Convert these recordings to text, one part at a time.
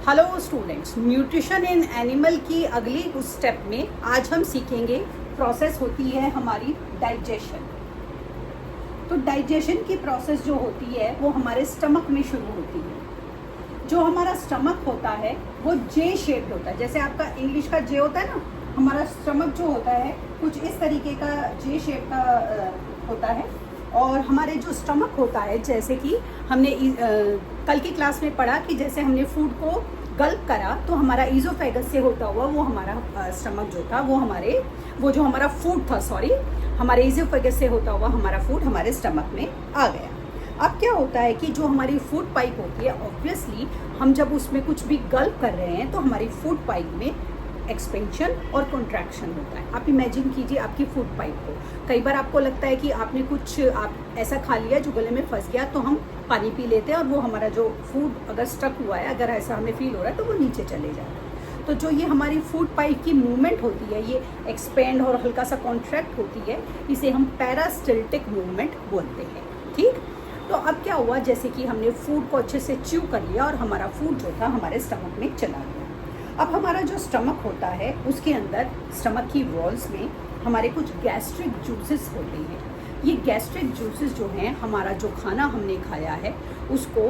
Hello students, nutrition in animal की अगली step में आज हम सीखेंगे प्रोसेस होती है हमारी डाइजेशन। तो डाइजेशन की प्रोसेस जो होती है वो हमारे स्टमक में शुरू होती है। जो हमारा स्टमक होता है वो जे शेप्ड होता है, जैसे आपका इंग्लिश का जे होता है ना, हमारा स्टमक जो होता है कुछ इस तरीके का जे शेप का होता है। और हमारे जो स्टमक होता है, जैसे कि हमने कल की क्लास में पढ़ा कि जैसे हमने फूड को गल्प करा तो हमारा ईजोफेगस से होता हुआ वो हमारा स्टमक जो था वो जो हमारा फूड था, हमारे ईजोफेगस से होता हुआ हमारा फूड हमारे स्टमक में आ गया। अब क्या होता है कि जो हमारी फूड पाइप होती है, ऑब्वियसली हम जब उसमें कुछ भी गल्प कर रहे हैं तो हमारी फूड पाइप में एक्सपेंशन और कॉन्ट्रैक्शन होता है। आप इमेजिन कीजिए आपकी फूड पाइप को। कई बार आपको लगता है कि आपने कुछ ऐसा खा लिया जो गले में फंस गया, तो हम पानी पी लेते हैं और वो हमारा जो फूड अगर स्टक हुआ है, अगर ऐसा हमें फील हो रहा है तो वो नीचे चले जाता है। तो जो ये हमारी फूड पाइप की मूवमेंट होती है, ये एक्सपेंड और हल्का सा कॉन्ट्रैक्ट होती है, इसे हम पैरास्टल्टिक मूवमेंट बोलते हैं। ठीक, तो अब क्या हुआ, जैसे कि हमने फूड को अच्छे से च्यू कर लिया और हमारा फूड जो था हमारे स्टमक में चला गया। अब हमारा जो स्टमक होता है उसके अंदर स्टमक की वॉल्स में हमारे कुछ गैस्ट्रिक जूसेस होते हैं। ये गैस्ट्रिक जूसेस जो हैं, हमारा जो खाना हमने खाया है उसको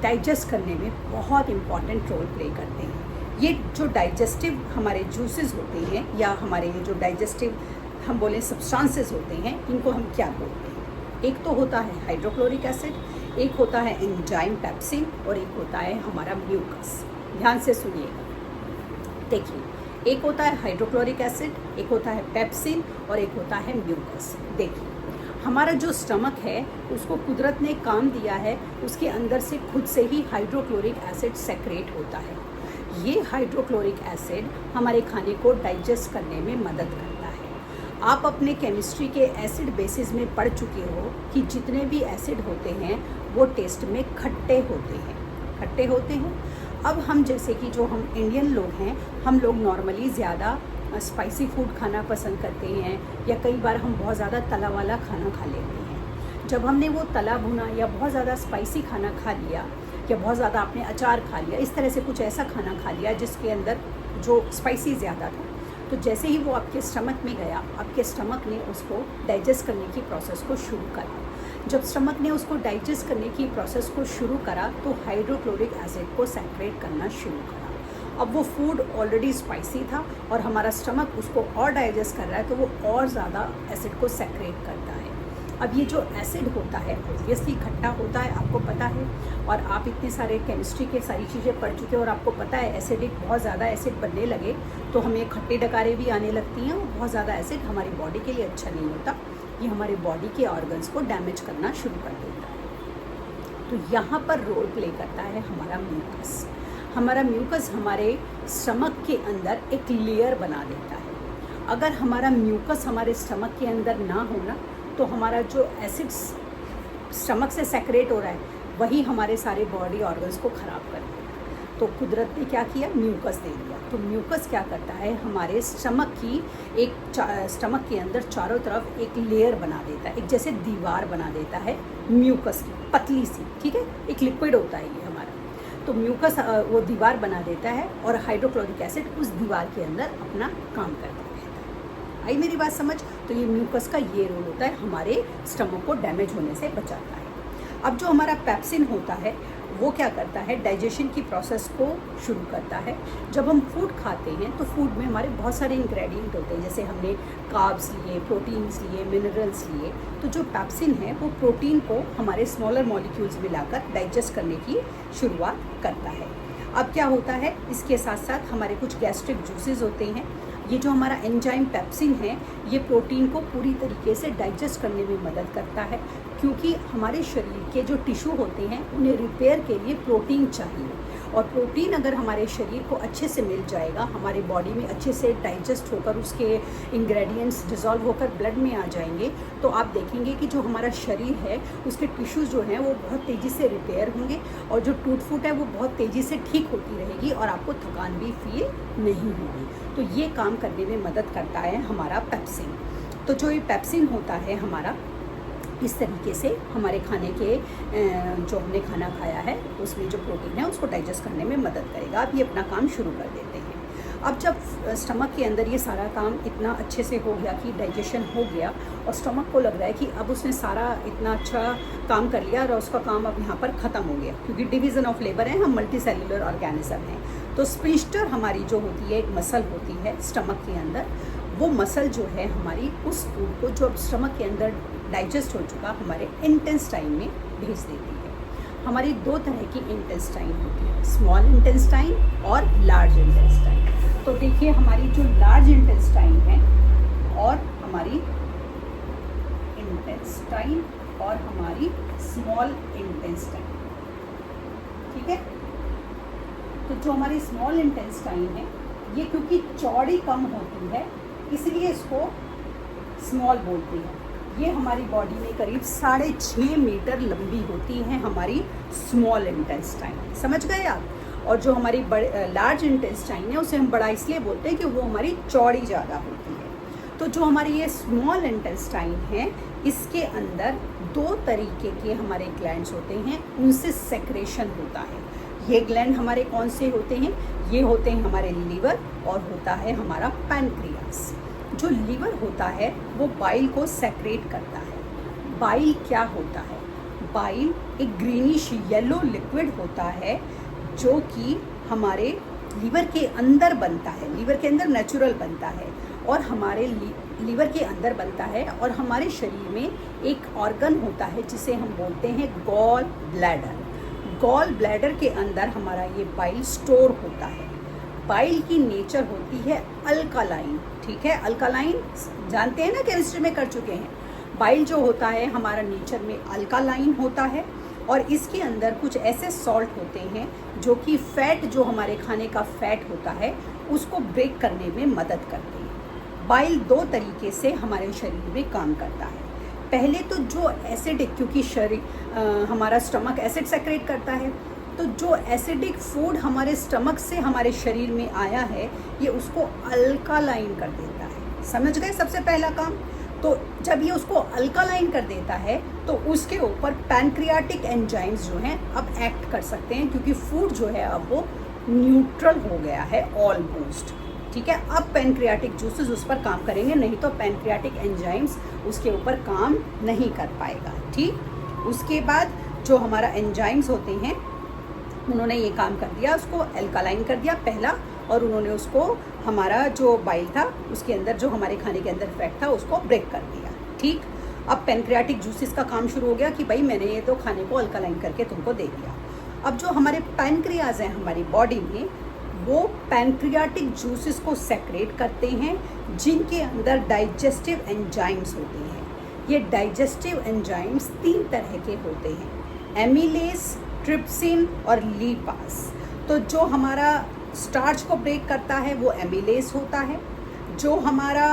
डाइजेस्ट करने में बहुत इम्पॉर्टेंट रोल प्ले करते हैं। ये जो डाइजेस्टिव हमारे जूसेस होते हैं या हमारे ये जो डाइजेस्टिव हम बोले सब्सटेंसेस होते हैं, इनको हम क्या बोलते हैं? एक तो होता है हाइड्रोक्लोरिक एसिड, एक होता है एंजाइम पेप्सिन और एक होता है हमारा म्यूकस। ध्यान से सुनिएगा, देखिए, एक होता है हाइड्रोक्लोरिक एसिड, एक होता है पेप्सिन और एक होता है म्यूकस। देखिए, हमारा जो स्टमक है उसको कुदरत ने काम दिया है, उसके अंदर से खुद से ही हाइड्रोक्लोरिक एसिड सेक्रेट होता है। ये हाइड्रोक्लोरिक एसिड हमारे खाने को डाइजेस्ट करने में मदद करता है। आप अपने केमिस्ट्री के एसिड बेसिस में पढ़ चुके हो कि जितने भी एसिड होते हैं वो टेस्ट में खट्टे होते हैं। अब हम जैसे कि जो हम इंडियन लोग हैं, हम लोग नॉर्मली ज़्यादा स्पाइसी फूड खाना पसंद करते हैं, या कई बार हम बहुत ज़्यादा तला वाला खाना खा लेते हैं। जब हमने वो तला भुना या बहुत ज़्यादा स्पाइसी खाना खा लिया, या बहुत ज़्यादा आपने अचार खा लिया, इस तरह से कुछ ऐसा खाना खा लिया जिसके अंदर जो स्पाइसी ज़्यादा था, तो जैसे ही वो आपके स्टमक में गया, आपके स्टमक ने उसको डाइजेस्ट करने की प्रोसेस को शुरू करा। जब स्टमक ने उसको डाइजेस्ट करने की प्रोसेस को शुरू करा तो हाइड्रोक्लोरिक एसिड को सेक्रेट करना शुरू करा। अब वो फूड ऑलरेडी स्पाइसी था और हमारा स्टमक उसको और डाइजेस्ट कर रहा है, तो वो और ज़्यादा एसिड को सेक्रेट करता है। अब ये जो एसिड होता है ऑब्वियसली खट्टा होता है, आपको पता है, और आप इतने सारे केमिस्ट्री के सारी चीज़ें पढ़ चुके हैं और आपको पता है एसिडिक बहुत ज़्यादा एसिड बनने लगे तो हमें खट्टे डकारे भी आने लगती हैं, और बहुत ज़्यादा एसिड हमारी बॉडी के लिए अच्छा नहीं होता। ये हमारे बॉडी के ऑर्गन्स को डैमेज करना शुरू कर देता है। तो यहाँ पर रोल प्ले करता है हमारा म्यूकस। हमारा म्यूकस हमारे स्टमक के अंदर एक लेयर बना देता है। अगर हमारा म्यूकस हमारे स्टमक के अंदर ना होना तो हमारा जो एसिड स्टमक से सेक्रेट हो रहा है वही हमारे सारे बॉडी ऑर्गन्स को ख़राब कर देगा। तो कुदरत ने क्या किया, म्यूकस दे दिया। तो म्यूकस क्या करता है, हमारे स्टमक के अंदर चारों तरफ एक लेयर बना देता है, एक जैसे दीवार बना देता है म्यूकस की, पतली सी, ठीक है, एक लिक्विड होता है ये हमारा। तो म्यूकस वो दीवार बना देता है और हाइड्रोक्लोरिक एसिड उस दीवार के अंदर अपना काम करता है। आई मेरी बात समझ? तो ये म्यूकस का ये रोल होता है, हमारे स्टमक को डैमेज होने से बचाता है। अब जो हमारा पेप्सिन होता है वो क्या करता है, डाइजेशन की प्रोसेस को शुरू करता है। जब हम फूड खाते हैं तो फूड में हमारे बहुत सारे इंग्रेडिएंट होते हैं, जैसे हमने कार्ब्स लिए, प्रोटीन्स लिए, मिनरल्स लिए। तो जो पेप्सिन है वो प्रोटीन को हमारे स्मॉलर मॉलिक्यूल्स मिलाकर डाइजेस्ट करने की शुरुआत करता है। अब क्या होता है, इसके साथ साथ हमारे कुछ गैस्ट्रिक जूसेस होते हैं। ये जो हमारा एंजाइम पेप्सिन है ये प्रोटीन को पूरी तरीके से डाइजेस्ट करने में मदद करता है, क्योंकि हमारे शरीर के जो टिश्यू होते हैं उन्हें रिपेयर के लिए प्रोटीन चाहिए, और प्रोटीन अगर हमारे शरीर को अच्छे से मिल जाएगा, हमारे बॉडी में अच्छे से डाइजेस्ट होकर उसके इंग्रेडिएंट्स डिज़ोल्व होकर ब्लड में आ जाएंगे, तो आप देखेंगे कि जो हमारा शरीर है उसके टिश्यूज़ जो हैं वो बहुत तेज़ी से रिपेयर होंगे, और जो टूट फूट है वो बहुत तेज़ी से ठीक होती रहेगी और आपको थकान भी फील नहीं होगी। तो ये काम करने में मदद करता है हमारा पेप्सिन। तो जो ये पेप्सिन होता है हमारा, इस तरीके से हमारे खाने के जो हमने खाना खाया है उसमें जो प्रोटीन है उसको डाइजेस्ट करने में मदद करेगा। अब ये अपना काम शुरू कर देते हैं। अब जब स्टमक के अंदर ये सारा काम इतना अच्छे से हो गया कि डाइजेशन हो गया और स्टमक को लग रहा है कि अब उसने सारा इतना अच्छा काम कर लिया और उसका काम अब यहाँ पर ख़त्म हो गया, क्योंकि डिवीज़न ऑफ लेबर है, हम मल्टी सेल्युलर ऑर्गेनिज्म हैं। तो स्पिंस्टर हमारी जो होती है एक मसल होती है स्टमक के अंदर, वो मसल जो है हमारी उस फूड को जो अब स्टमक के अंदर डाइजेस्ट हो चुका हमारे इंटेस्टाइन में भेज देती है। हमारी दो तरह की इंटेस्टाइन होती है, स्मॉल इंटेस्टाइन और लार्ज इंटेस्टाइन। तो देखिए हमारी जो लार्ज इंटेस्टाइन है और हमारी इंटेस्टाइन और हमारी स्मॉल इंटेस्टाइन, ठीक है। तो जो हमारी स्मॉल इंटेस्टाइन है ये क्योंकि चौड़ी कम होती है इसलिए इसको स्मॉल बोलते हैं। ये हमारी बॉडी में करीब 6.5 मीटर लंबी होती है हमारी स्मॉल इंटेस्टाइन, समझ गए आप। और जो हमारी लार्ज इंटेस्टाइन है उसे हम बड़ा इसलिए बोलते हैं कि वो हमारी चौड़ी ज़्यादा होती है। तो जो हमारी ये स्मॉल इंटेस्टाइन है इसके अंदर 2 तरीके के हमारे ग्लैंड्स होते हैं, उनसे सेक्रेशन होता है। ये ग्लैंड हमारे कौन से होते हैं? ये होते हैं हमारे लीवर और होता है हमारा पैनक्रियास। जो लीवर होता है वो बाइल को सेक्रेट करता है। बाइल क्या होता है? बाइल एक ग्रीनिश येलो लिक्विड होता है जो कि हमारे लीवर के अंदर बनता है, लीवर के अंदर नेचुरल बनता है और हमारे लीवर के अंदर बनता है। और हमारे शरीर में एक ऑर्गन होता है जिसे हम बोलते हैं गॉल ब्लैडर। गॉल ब्लैडर के अंदर हमारा ये बाइल स्टोर होता है। बाइल की नेचर होती है अल्कालाइन, ठीक है। अल्कालाइन जानते हैं ना, केमिस्ट्री में कर चुके हैं। बाइल जो होता है हमारा नेचर में अल्कालाइन होता है और इसके अंदर कुछ ऐसे सॉल्ट होते हैं जो कि फैट, जो हमारे खाने का फैट होता है उसको ब्रेक करने में मदद करते हैं। बाइल 2 तरीके से हमारे शरीर में काम करता है। पहले तो जो एसिडिक, क्योंकि हमारा स्टमक एसिड सेक्रेट करता है, तो जो एसिडिक फूड हमारे स्टमक से हमारे शरीर में आया है ये उसको अल्कालाइन कर देता है, समझ गए। सबसे पहला काम तो जब ये उसको अल्कालाइन कर देता है तो उसके ऊपर पैनक्रियाटिक एंजाइम्स जो हैं अब एक्ट कर सकते हैं, क्योंकि फूड जो है अब वो न्यूट्रल हो गया है ऑलमोस्ट, ठीक है। अब पैनक्रियाटिक जूसेस उस पर काम करेंगे, नहीं तो पैनक्रियाटिक एंजाइम्स उसके ऊपर काम नहीं कर पाएगा, ठीक। उसके बाद जो हमारा एंजाइम्स होते हैं उन्होंने ये काम कर दिया, उसको अल्कालाइन कर दिया पहला, और उन्होंने उसको हमारा जो बाइल था उसके अंदर जो हमारे खाने के अंदर फैट था उसको ब्रेक कर दिया, ठीक। अब पैनक्रियाटिक जूसेस का काम शुरू हो गया कि भाई मैंने ये तो खाने को अल्कालाइन करके तुमको दे दिया। अब जो हमारे पैनक्रियाज हैं हमारी बॉडी में वो पैनक्रियाटिक जूसेस को सेक्रेट करते हैं जिनके अंदर डाइजेस्टिव एंजाइम्स होते हैं। ये डाइजेस्टिव एंजाइम्स 3 तरह के होते हैं, एमिलेस, ट्रिप्सिन और लिपास। तो जो हमारा स्टार्च को ब्रेक करता है वो एमिलेस होता है, जो हमारा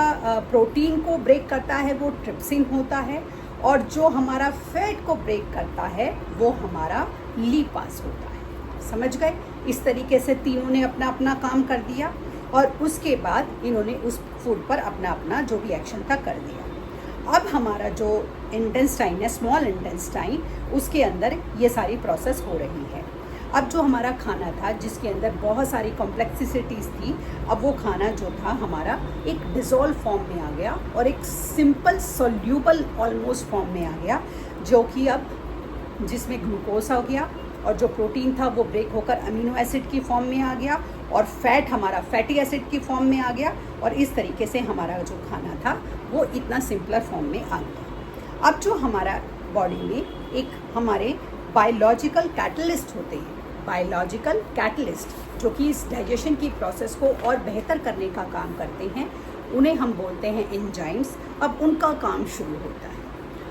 प्रोटीन को ब्रेक करता है वो ट्रिप्सिन होता है, और जो हमारा फैट को ब्रेक करता है वो हमारा लिपास होता है, समझ गए। इस तरीके से तीनों ने अपना अपना काम कर दिया और उसके बाद इन्होंने उस फूड पर अपना अपना जो भी एक्शन था कर दिया। अब हमारा जो इंटेस्टाइन है, स्मॉल इंटेस्टाइन, उसके अंदर ये सारी प्रोसेस हो रही है। अब जो हमारा खाना था जिसके अंदर बहुत सारी कॉम्प्लेक्सिटीज़ थी, अब वो खाना जो था हमारा एक डिज़ोल्व फॉर्म में आ गया और एक सिंपल सोल्यूबल ऑलमोस्ट फॉर्म में आ गया, जो कि अब जिसमें ग्लूकोज हो गया और जो प्रोटीन था वो ब्रेक होकर अमीनो एसिड की फॉर्म में आ गया और फैट हमारा फैटी एसिड की फॉर्म में आ गया, और इस तरीके से हमारा जो खाना था वो इतना सिंपलर फॉर्म में आ गया। अब जो हमारा बॉडी में एक हमारे बायोलॉजिकल कैटलिस्ट होते हैं, बायोलॉजिकल कैटलिस्ट जो कि इस डाइजेशन की प्रोसेस को और बेहतर करने का काम करते हैं, उन्हें हम बोलते हैं एंजाइम्स। अब उनका काम शुरू होता है।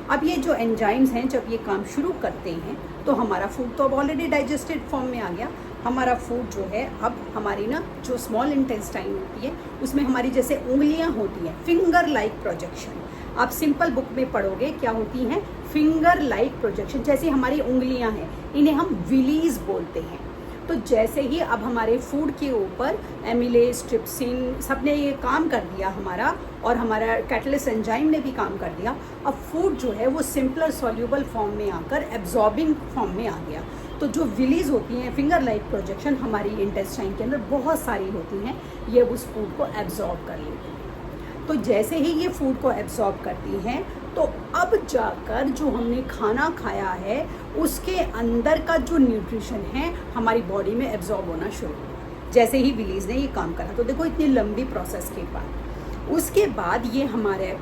अब ये जो एंजाइम्स हैं जब ये काम शुरू करते हैं तो हमारा फूड तो अब ऑलरेडी डाइजेस्टेड फॉर्म में आ गया। हमारा फूड जो है अब हमारी ना जो स्मॉल इंटेस्टाइन होती है उसमें हमारी जैसे उंगलियां होती हैं, फिंगर लाइक प्रोजेक्शन, आप सिंपल बुक में पढ़ोगे क्या होती हैं, फिंगर लाइक प्रोजेक्शन, जैसी हमारी उंगलियां हैं इन्हें हम विलीज बोलते हैं। तो जैसे ही अब हमारे फूड के ऊपर एमिलेज, ट्रिप्सिन सब ने ये काम कर दिया हमारा, और हमारा कैटलिस्ट एंजाइम ने भी काम कर दिया, अब फूड जो है वो सिंपलर सॉल्यूबल फॉर्म में आकर एब्जॉर्बिंग फॉर्म में आ गया। तो जो विलीज होती हैं, फिंगर लाइक प्रोजेक्शन हमारी इंटेस्टाइन के अंदर बहुत सारी होती हैं, ये उस फूड को एब्जॉर्ब कर लेती हैं। तो जैसे ही ये फूड को एब्जॉर्ब करती हैं, तो अब जाकर जो हमने खाना खाया है उसके अंदर का जो न्यूट्रिशन है हमारी बॉडी में एब्जॉर्ब होना शुरू हुआ, जैसे ही विलीज ने ये काम करा। तो देखो इतनी लंबी प्रोसेस के बाद, उसके बाद ये हमारे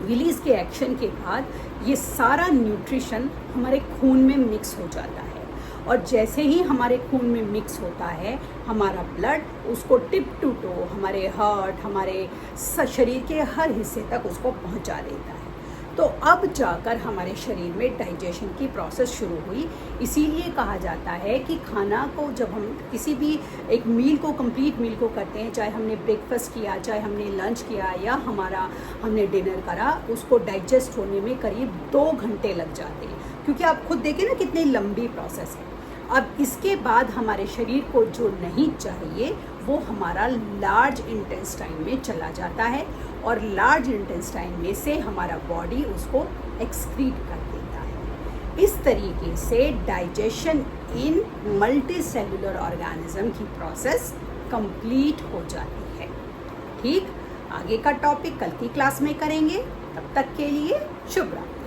विलीज के एक्शन के बाद ये सारा न्यूट्रिशन हमारे खून में मिक्स हो जाता है, और जैसे ही हमारे खून में मिक्स होता है हमारा ब्लड उसको टिप टू टो हमारे हार्ट, हमारे शरीर के हर हिस्से तक उसको पहुंचा देता है। तो अब जाकर हमारे शरीर में डाइजेशन की प्रोसेस शुरू हुई। इसीलिए कहा जाता है कि खाना को जब हम किसी भी एक मील को, कंप्लीट मील को करते हैं, चाहे हमने ब्रेकफास्ट किया, चाहे हमने लंच किया या हमने डिनर करा, उसको डाइजेस्ट होने में करीब 2 घंटे लग जाते हैं, क्योंकि आप खुद देखें ना कितनी लंबी प्रोसेस है। अब इसके बाद हमारे शरीर को जो नहीं चाहिए वो हमारा लार्ज इंटेस्टाइन में चला जाता है, और लार्ज इंटेस्टाइन में से हमारा बॉडी उसको एक्सक्रीट कर देता है। इस तरीके से डाइजेशन इन मल्टी सेलुलर ऑर्गेनिज्म की प्रोसेस कंप्लीट हो जाती है। ठीक, आगे का टॉपिक कल की क्लास में करेंगे, तब तक के लिए शुभ रात्रि।